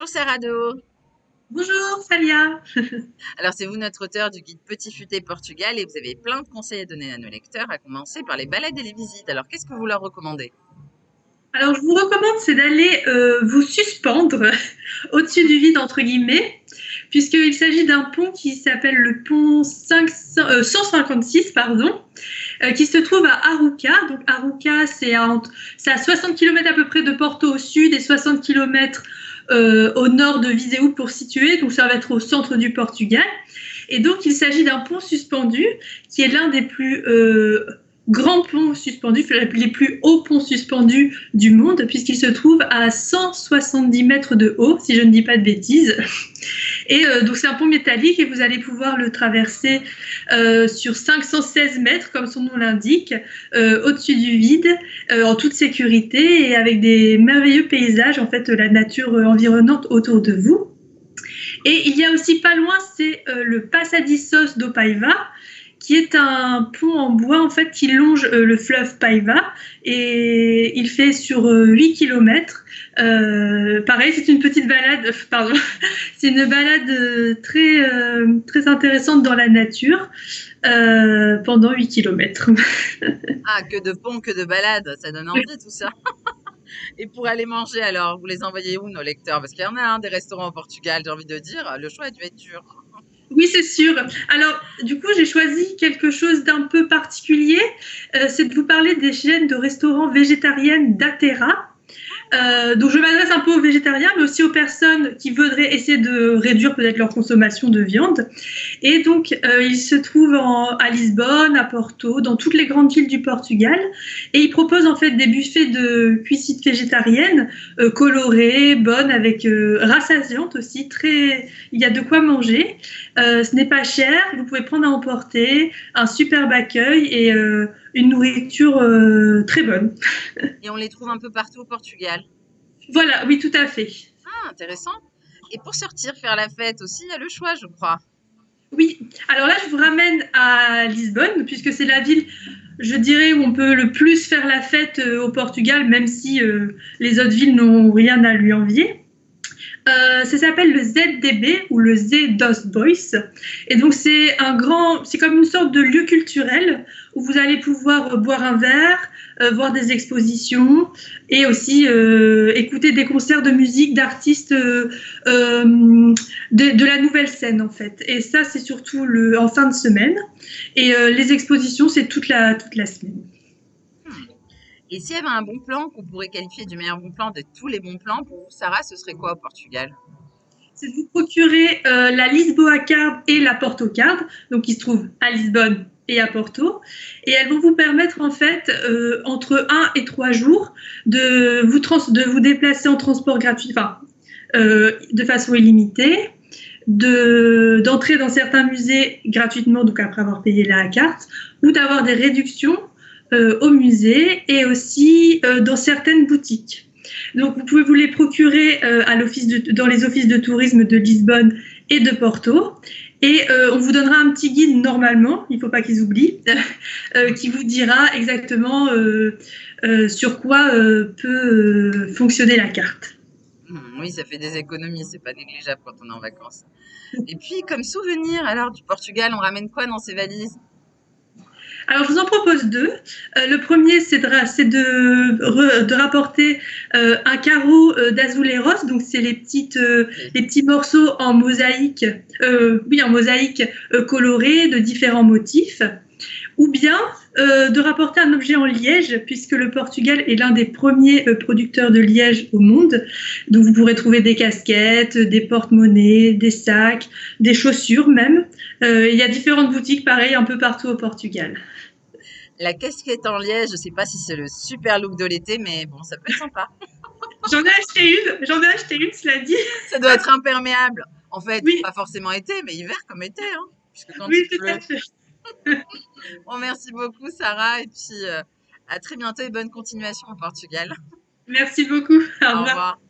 Bonjour Sarado. Bonjour Salia. Alors c'est vous notre auteur du guide Petit Futé Portugal et vous avez plein de conseils à donner à nos lecteurs, à commencer par les balades et les visites. Alors qu'est-ce que vous leur recommandez? Alors je vous recommande c'est d'aller vous suspendre au-dessus du vide entre guillemets, puisqu'il s'agit d'un pont qui s'appelle le pont 156, pardon, qui se trouve à Arouca. Donc Arouca c'est à 60 km à peu près de Porto au sud et 60 km au nord de Viseu pour situer. Donc ça va être au centre du Portugal. Et donc, il s'agit d'un pont suspendu qui est l'un des plus grands ponts suspendus, les plus hauts ponts suspendus du monde, puisqu'il se trouve à 170 mètres de haut, si je ne dis pas de bêtises. Et donc, c'est un pont métallique et vous allez pouvoir le traverser sur 516 mètres, comme son nom l'indique, au-dessus du vide, en toute sécurité et avec des merveilleux paysages, en fait, la nature environnante autour de vous. Et il y a aussi pas loin, c'est le Passadissos do Paiva, qui est un pont en bois en fait qui longe le fleuve Paiva et il fait sur 8 km. Pareil, c'est une petite balade, pardon, c'est une balade très intéressante dans la nature pendant 8 km. Ah, que de ponts, que de balades, ça donne envie tout ça. Et pour aller manger alors, vous les envoyez où nos lecteurs? Parce qu'il y en a des restaurants au Portugal, j'ai envie de dire, le choix a dû être dur. Oui, c'est sûr. Alors, du coup, j'ai choisi quelque chose d'un peu particulier. C'est de vous parler des chaînes de restaurants végétariennes d'Atera. Donc je m'adresse un peu aux végétariens, mais aussi aux personnes qui voudraient essayer de réduire peut-être leur consommation de viande. Et donc il se trouve à Lisbonne, à Porto, dans toutes les grandes villes du Portugal. Et il propose en fait des buffets de cuisine végétarienne colorées, bonnes, avec rassasiantes aussi. Il y a de quoi manger. Ce n'est pas cher, vous pouvez prendre à emporter, un superbe accueil et une nourriture très bonne. Et on les trouve un peu partout au Portugal. Voilà, oui, tout à fait. Ah, intéressant. Et pour sortir, faire la fête aussi, il y a le choix, je crois. Oui, alors là, je vous ramène à Lisbonne, puisque c'est la ville, je dirais, où on peut le plus faire la fête au Portugal, même si les autres villes n'ont rien à lui envier. Ça s'appelle le ZDB ou le Z dos Boys. Et donc, c'est comme une sorte de lieu culturel où vous allez pouvoir boire un verre, voir des expositions et aussi écouter des concerts de musique d'artistes de la nouvelle scène, en fait. Et ça, c'est surtout en fin de semaine. Et les expositions, c'est toute la semaine. Hmm. Et s'il y avait un bon plan qu'on pourrait qualifier du meilleur bon plan de tous les bons plans, pour vous, Sarah, ce serait quoi au Portugal? C'est de vous procurer la Lisboa Card et la Porto Card, donc qui se trouvent à Lisbonne et à Porto. Et elles vont vous permettre, en fait, entre 1 et 3 jours, de vous déplacer en transport gratuit, enfin, de façon illimitée, d'entrer dans certains musées gratuitement, donc après avoir payé la carte, ou d'avoir des réductions au musée et aussi dans certaines boutiques. Donc vous pouvez vous les procurer dans les offices de tourisme de Lisbonne et de Porto. Et on vous donnera un petit guide normalement, il ne faut pas qu'ils oublient, qui vous dira exactement sur quoi peut fonctionner la carte. Oui, ça fait des économies, c'est pas négligeable quand on est en vacances. Et puis, comme souvenir, alors, du Portugal, on ramène quoi dans ces valises? Alors, je vous en propose deux. Le premier, c'est de rapporter un carreau d'azuleros, donc c'est Oui. les petits morceaux en mosaïque, oui, en mosaïque colorée de différents motifs, ou bien de rapporter un objet en liège, puisque le Portugal est l'un des premiers producteurs de liège au monde. Donc, vous pourrez trouver des casquettes, des porte-monnaies, des sacs, des chaussures même. Il y a différentes boutiques, pareil, un peu partout au Portugal. La casquette en liège, je sais pas si c'est le super look de l'été, mais bon, ça peut être sympa. J'en ai acheté une, cela dit. Ça doit être imperméable. En fait, Oui, pas forcément été, mais hiver comme été, hein, puisque quand oui, il tout à pleut. fait. Bon, merci beaucoup, Sarah, et puis à très bientôt et bonne continuation au Portugal. Merci beaucoup. Au Au revoir. revoir.